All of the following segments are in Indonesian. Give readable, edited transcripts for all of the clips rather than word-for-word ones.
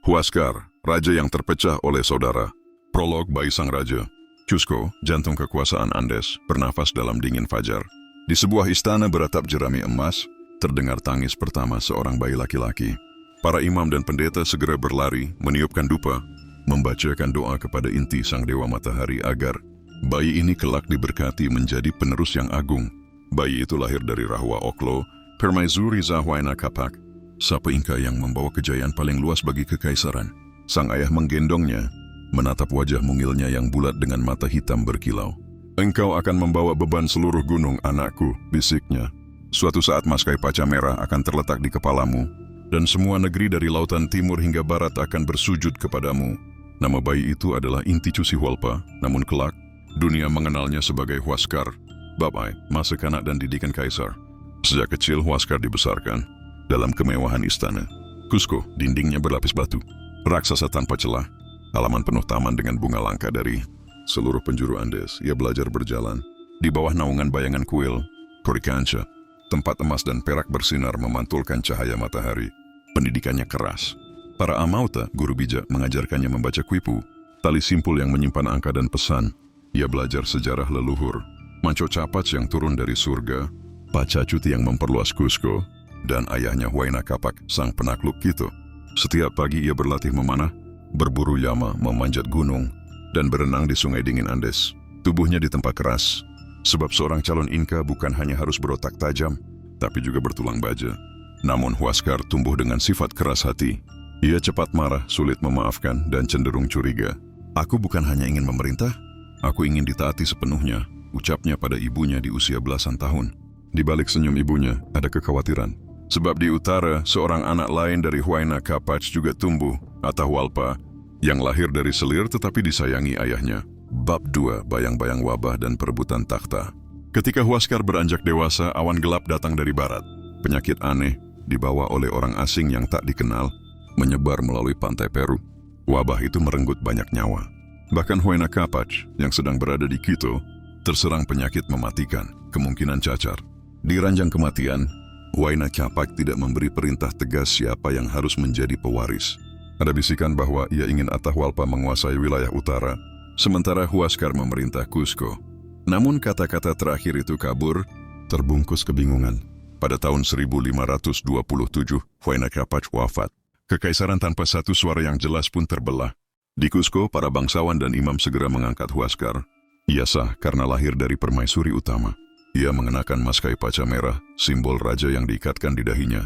Huascar, raja yang terpecah oleh saudara. Prolog bait sang raja. Cusco, jantung kekuasaan Andes, bernafas dalam dingin fajar. Di sebuah istana beratap jerami emas, terdengar tangis pertama seorang bayi laki-laki. Para imam dan pendeta segera berlari, meniupkan dupa, membacakan doa kepada inti sang dewa matahari agar bayi ini kelak diberkati menjadi penerus yang agung. Bayi itu lahir dari rahwa Oklo, Permaisuri Huayna Capac, Sapa Inka yang membawa kejayaan paling luas bagi kekaisaran. Sang ayah menggendongnya, menatap wajah mungilnya yang bulat dengan mata hitam berkilau. "Engkau akan membawa beban seluruh gunung, anakku," bisiknya. "Suatu saat Maskai Paca Merah akan terletak di kepalamu, dan semua negeri dari lautan timur hingga barat akan bersujud kepadamu." Nama bayi itu adalah Inti Cusi Hualpa, namun kelak, dunia mengenalnya sebagai Huascar, Babai, masa kanak dan didikan kaisar. Sejak kecil Huascar dibesarkan dalam kemewahan istana. Cusco, dindingnya berlapis batu. Raksasa tanpa celah, halaman penuh taman dengan bunga langka dari seluruh penjuru Andes. Ia belajar berjalan di bawah naungan bayangan kuil, Coricancha. Tempat emas dan perak bersinar memantulkan cahaya matahari. Pendidikannya keras. Para amauta, guru bijak, mengajarkannya membaca kuipu, tali simpul yang menyimpan angka dan pesan. Ia belajar sejarah leluhur, Manco Capac yang turun dari surga, Pacacuti yang memperluas Cusco, dan ayahnya Huayna Capac, sang penakluk Quito. Setiap pagi ia berlatih memanah, berburu llama, memanjat gunung, dan berenang di sungai dingin Andes. Tubuhnya ditempa keras, sebab seorang calon Inka bukan hanya harus berotak tajam, tapi juga bertulang baja. Namun Huascar tumbuh dengan sifat keras hati. Ia cepat marah, sulit memaafkan, dan cenderung curiga. "Aku bukan hanya ingin memerintah, aku ingin ditaati sepenuhnya," ucapnya pada ibunya di usia belasan tahun. Di balik senyum ibunya ada kekhawatiran. Sebab di utara, seorang anak lain dari Huayna Capac juga tumbuh, Atahualpa, yang lahir dari selir tetapi disayangi ayahnya. Bab 2, bayang-bayang wabah dan perebutan takhta. Ketika Huascar beranjak dewasa, awan gelap datang dari barat. Penyakit aneh, dibawa oleh orang asing yang tak dikenal, menyebar melalui pantai Peru. Wabah itu merenggut banyak nyawa. Bahkan Huayna Capac, yang sedang berada di Quito, terserang penyakit mematikan, kemungkinan cacar. Di ranjang kematian, Huayna Capac tidak memberi perintah tegas siapa yang harus menjadi pewaris. Ada bisikan bahwa ia ingin Atahualpa menguasai wilayah utara, sementara Huascar memerintah Cusco. Namun kata-kata terakhir itu kabur, terbungkus kebingungan. Pada tahun 1527, Huayna Capac wafat. Kekaisaran tanpa satu suara yang jelas pun terbelah. Di Cusco, para bangsawan dan imam segera mengangkat Huascar. Ia sah karena lahir dari permaisuri utama. Ia mengenakan Maskai Paca Merah, simbol raja yang diikatkan di dahinya.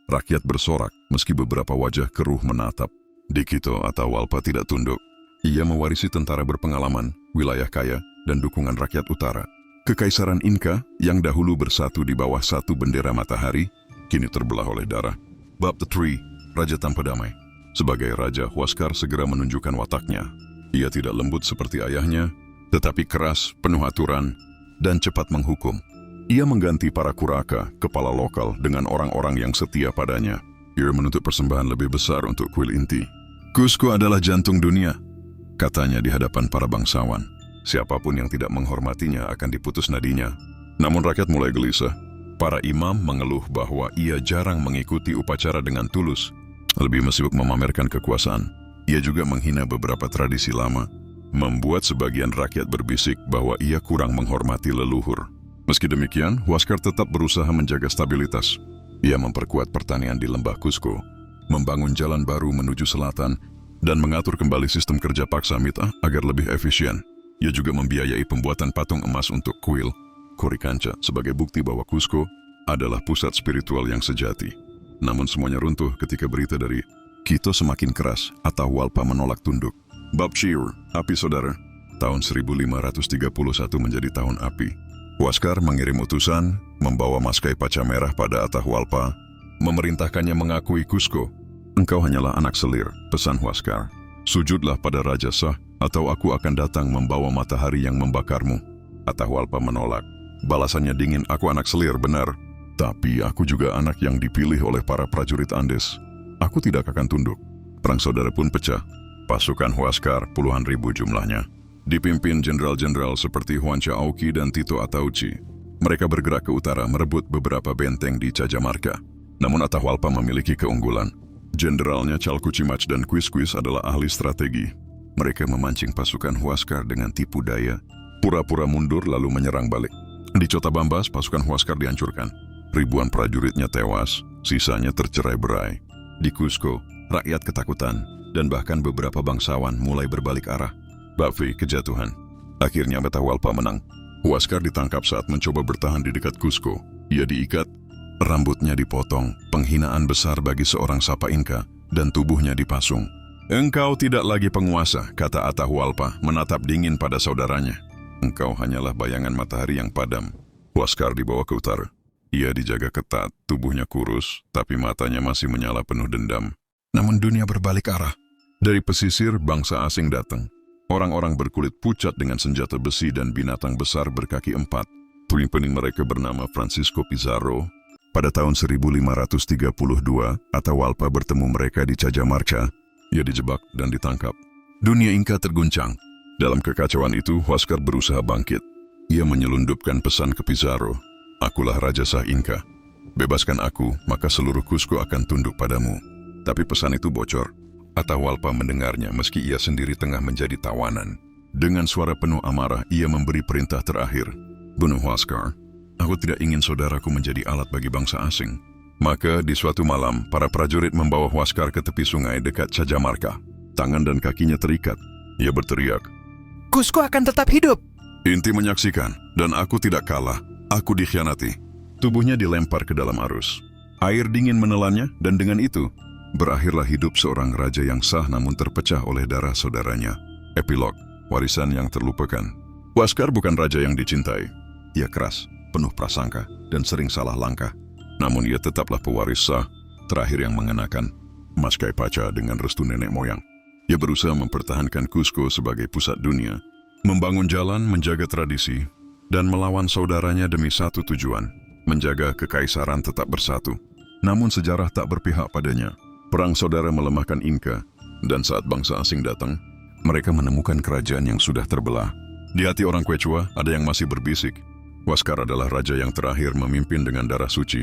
Rakyat bersorak, meski beberapa wajah keruh menatap. Di Quito, Atahualpa tidak tunduk. Ia mewarisi tentara berpengalaman, wilayah kaya, dan dukungan rakyat utara. Kekaisaran Inka, yang dahulu bersatu di bawah satu bendera matahari, kini terbelah oleh darah. Bab 3, Raja Tanpa Damai. Sebagai raja, Huascar segera menunjukkan wataknya. Ia tidak lembut seperti ayahnya, tetapi keras, penuh aturan, dan cepat menghukum. Ia mengganti para kuraka, kepala lokal, dengan orang-orang yang setia padanya. Ia menuntut persembahan lebih besar untuk kuil inti. "Cusco adalah jantung dunia," katanya di hadapan para bangsawan. Siapapun yang tidak menghormatinya akan diputus nadinya. Namun rakyat mulai gelisah. Para imam mengeluh bahwa ia jarang mengikuti upacara dengan tulus, lebih sibuk memamerkan kekuasaan. Ia juga menghina beberapa tradisi lama, membuat sebagian rakyat berbisik bahwa ia kurang menghormati leluhur. Meski demikian, Huascar tetap berusaha menjaga stabilitas. Ia memperkuat pertanian di lembah Cusco, membangun jalan baru menuju selatan, dan mengatur kembali sistem kerja paksa mitah agar lebih efisien. Ia juga membiayai pembuatan patung emas untuk kuil Coricancha sebagai bukti bahwa Cusco adalah pusat spiritual yang sejati. Namun semuanya runtuh ketika berita dari Quito semakin keras. Atahualpa menolak tunduk. Bab Syiur, api saudara. Tahun 1531 menjadi tahun api. Huascar mengirim utusan, membawa Maskai Paca Merah pada Atahualpa, memerintahkannya mengakui Cusco. "Engkau hanyalah anak selir," pesan Huascar. "Sujudlah pada Raja Sah, atau aku akan datang membawa matahari yang membakarmu." Atahualpa menolak. Balasannya dingin, "Aku anak selir, benar. Tapi aku juga anak yang dipilih oleh para prajurit Andes. Aku tidak akan tunduk." Perang saudara pun pecah. Pasukan Huascar, puluhan ribu jumlahnya, dipimpin jenderal-jenderal seperti Juancha Auqui dan Tito Atauchi. Mereka bergerak ke utara merebut beberapa benteng di Cajamarca. Namun Atahualpa memiliki keunggulan. Jenderalnya Chalkuchimac dan Quisquis adalah ahli strategi. Mereka memancing pasukan Huascar dengan tipu daya, pura-pura mundur lalu menyerang balik. Di Cotabambas, pasukan Huascar dihancurkan. Ribuan prajuritnya tewas, sisanya tercerai-berai. Di Cusco, rakyat ketakutan, dan bahkan beberapa bangsawan mulai berbalik arah. Bakfi kejatuhan. Akhirnya Atahualpa menang. Huascar ditangkap saat mencoba bertahan di dekat Cusco. Ia diikat, rambutnya dipotong, penghinaan besar bagi seorang Sapa Inca, dan tubuhnya dipasung. "Engkau tidak lagi penguasa," kata Atahualpa menatap dingin pada saudaranya. "Engkau hanyalah bayangan matahari yang padam." Huascar dibawa ke utara. Ia dijaga ketat, tubuhnya kurus, tapi matanya masih menyala penuh dendam. Namun dunia berbalik arah. Dari pesisir, bangsa asing datang. Orang-orang berkulit pucat dengan senjata besi dan binatang besar berkaki empat. Pemimpin mereka bernama Francisco Pizarro. Pada tahun 1532, Atahualpa bertemu mereka di Cajamarca. Ia dijebak dan ditangkap. Dunia Inca terguncang. Dalam kekacauan itu, Huascar berusaha bangkit. Ia menyelundupkan pesan ke Pizarro. "Akulah Raja Sah Inca. Bebaskan aku, maka seluruh Cusco akan tunduk padamu." Tapi pesan itu bocor. Atahualpa mendengarnya meski ia sendiri tengah menjadi tawanan. Dengan suara penuh amarah, ia memberi perintah terakhir. "Bunuh Huascar. Aku tidak ingin saudaraku menjadi alat bagi bangsa asing." Maka di suatu malam, para prajurit membawa Huascar ke tepi sungai dekat Cajamarca. Tangan dan kakinya terikat. Ia berteriak, Cusco akan tetap hidup. "Inti menyaksikan, dan aku tidak kalah. Aku dikhianati." Tubuhnya dilempar ke dalam arus. Air dingin menelannya, dan dengan itu, berakhirlah hidup seorang raja yang sah namun terpecah oleh darah saudaranya. Epilog, warisan yang terlupakan. Huascar bukan raja yang dicintai. Ia keras, penuh prasangka, dan sering salah langkah. Namun ia tetaplah pewaris sah, terakhir yang mengenakan emas Kaypacha dengan restu nenek moyang. Ia berusaha mempertahankan Cusco sebagai pusat dunia, membangun jalan, menjaga tradisi, dan melawan saudaranya demi satu tujuan, menjaga kekaisaran tetap bersatu. Namun sejarah tak berpihak padanya. Perang saudara melemahkan Inca, dan saat bangsa asing datang, mereka menemukan kerajaan yang sudah terbelah. Di hati orang Quechua ada yang masih berbisik, Huascar adalah raja yang terakhir memimpin dengan darah suci.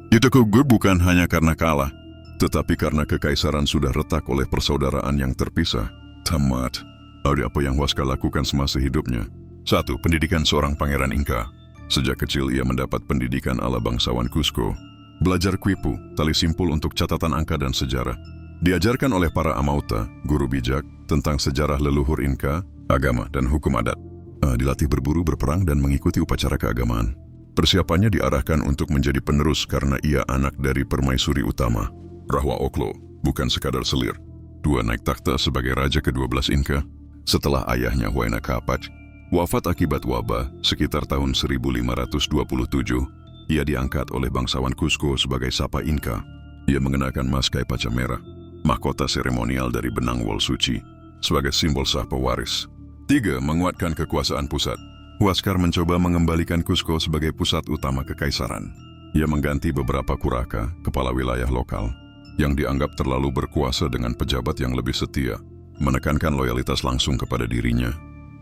Itu gugur bukan hanya karena kalah, tetapi karena kekaisaran sudah retak oleh persaudaraan yang terpisah. Tamat. Ada apa yang Huascar lakukan semasa hidupnya? 1. Pendidikan seorang pangeran Inca. Sejak kecil ia mendapat pendidikan ala bangsawan Cusco. Belajar quipu, tali simpul untuk catatan angka dan sejarah. Diajarkan oleh para amauta, guru bijak, tentang sejarah leluhur Inca, agama, dan hukum adat. Dilatih berburu, berperang, dan mengikuti upacara keagamaan. Persiapannya diarahkan untuk menjadi penerus karena ia anak dari permaisuri utama, Rahwa Oklo, bukan sekadar selir. 2. Naik takhta sebagai raja ke-12 Inca. Setelah ayahnya Huayna Capac wafat akibat wabah sekitar tahun 1527, ia diangkat oleh bangsawan Cusco sebagai Sapa Inca. Ia mengenakan emas Kaypacha merah, mahkota seremonial dari benang wol suci, sebagai simbol sah pewaris. 3. Menguatkan kekuasaan pusat. Huascar mencoba mengembalikan Cusco sebagai pusat utama kekaisaran. Ia mengganti beberapa kuraka, kepala wilayah lokal, yang dianggap terlalu berkuasa dengan pejabat yang lebih setia, menekankan loyalitas langsung kepada dirinya,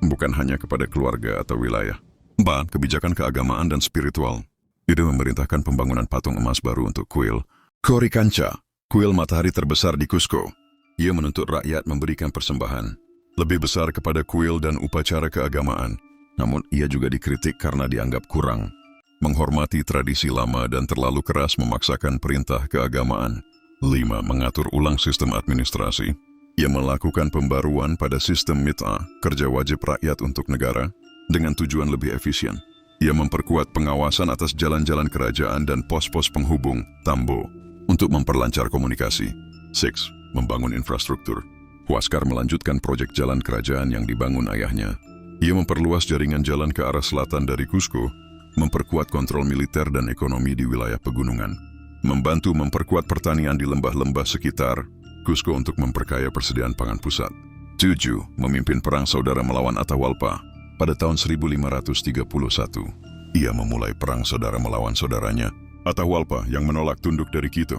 bukan hanya kepada keluarga atau wilayah. 4. Kebijakan keagamaan dan spiritual. Ide memerintahkan pembangunan patung emas baru untuk kuil Coricancha, kuil matahari terbesar di Cusco. Ia menuntut rakyat memberikan persembahan lebih besar kepada kuil dan upacara keagamaan. Namun ia juga dikritik karena dianggap kurang menghormati tradisi lama dan terlalu keras memaksakan perintah keagamaan. 5. Mengatur ulang sistem administrasi. Ia melakukan pembaruan pada sistem mit'ah, kerja wajib rakyat untuk negara, dengan tujuan lebih efisien. Ia memperkuat pengawasan atas jalan-jalan kerajaan dan pos-pos penghubung, tambo, untuk memperlancar komunikasi. 6. Membangun infrastruktur. Huascar melanjutkan proyek jalan kerajaan yang dibangun ayahnya. Ia memperluas jaringan jalan ke arah selatan dari Cusco, memperkuat kontrol militer dan ekonomi di wilayah pegunungan, membantu memperkuat pertanian di lembah-lembah sekitar Cusco untuk memperkaya persediaan pangan pusat. 7. Memimpin perang saudara melawan Atahualpa. Pada tahun 1531, ia memulai perang saudara melawan saudaranya, Atahualpa, yang menolak tunduk dari Quito.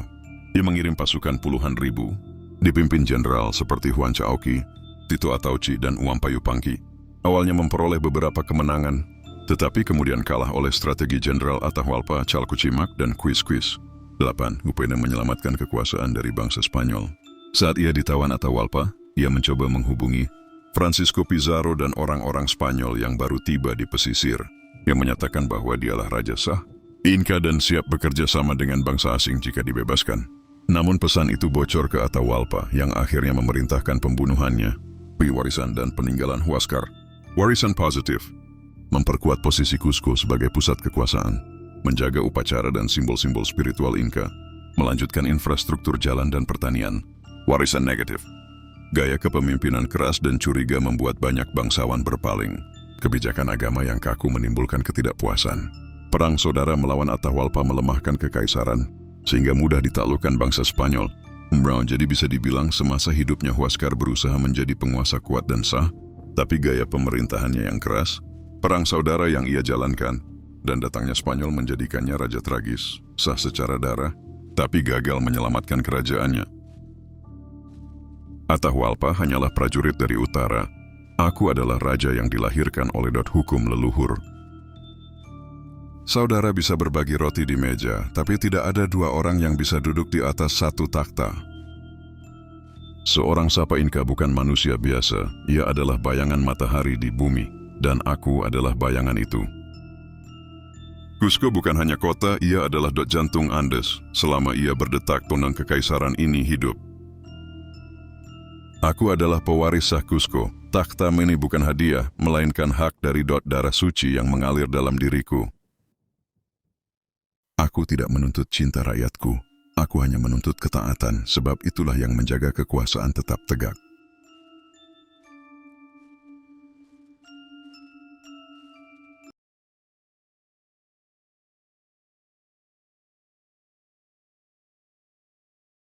Ia mengirim pasukan puluhan ribu, dipimpin jenderal seperti Juan Chaoqui, Tito Atauchi, dan Uampa Yupanqui. Awalnya memperoleh beberapa kemenangan, tetapi kemudian kalah oleh strategi Jenderal Atahualpa, Chalkuchimac, dan Quisquis. 8. Upena menyelamatkan kekuasaan dari bangsa Spanyol. Saat ia ditawan Atahualpa, ia mencoba menghubungi Francisco Pizarro dan orang-orang Spanyol yang baru tiba di pesisir. Ia menyatakan bahwa dialah raja sah, Inka dan siap bekerja sama dengan bangsa asing jika dibebaskan. Namun pesan itu bocor ke Atahualpa yang akhirnya memerintahkan pembunuhannya. Warisan dan peninggalan Huáscar. Warisan positif. Memperkuat posisi Cusco sebagai pusat kekuasaan. Menjaga upacara dan simbol-simbol spiritual Inka. Melanjutkan infrastruktur jalan dan pertanian. Warisan negatif. Gaya kepemimpinan keras dan curiga membuat banyak bangsawan berpaling. Kebijakan agama yang kaku menimbulkan ketidakpuasan. Perang saudara melawan Atahualpa melemahkan kekaisaran, sehingga mudah ditaklukkan bangsa Spanyol. Jadi bisa dibilang semasa hidupnya Huáscar berusaha menjadi penguasa kuat dan sah, tapi gaya pemerintahannya yang keras, perang saudara yang ia jalankan, dan datangnya Spanyol menjadikannya raja tragis, sah secara darah, tapi gagal menyelamatkan kerajaannya. Atahualpa hanyalah prajurit dari utara. Aku adalah raja yang dilahirkan oleh hukum leluhur. Saudara bisa berbagi roti di meja, tapi tidak ada dua orang yang bisa duduk di atas satu takhta. Seorang Sapa Inka bukan manusia biasa, ia adalah bayangan matahari di bumi, dan aku adalah bayangan itu. Cusco bukan hanya kota, ia adalah jantung Andes. Selama ia berdetak, tonang kekaisaran ini hidup. Aku adalah pewaris sah Cusco. Takhta ini bukan hadiah, melainkan hak dari darah suci yang mengalir dalam diriku. Aku tidak menuntut cinta rakyatku. Aku hanya menuntut ketaatan, sebab itulah yang menjaga kekuasaan tetap tegak.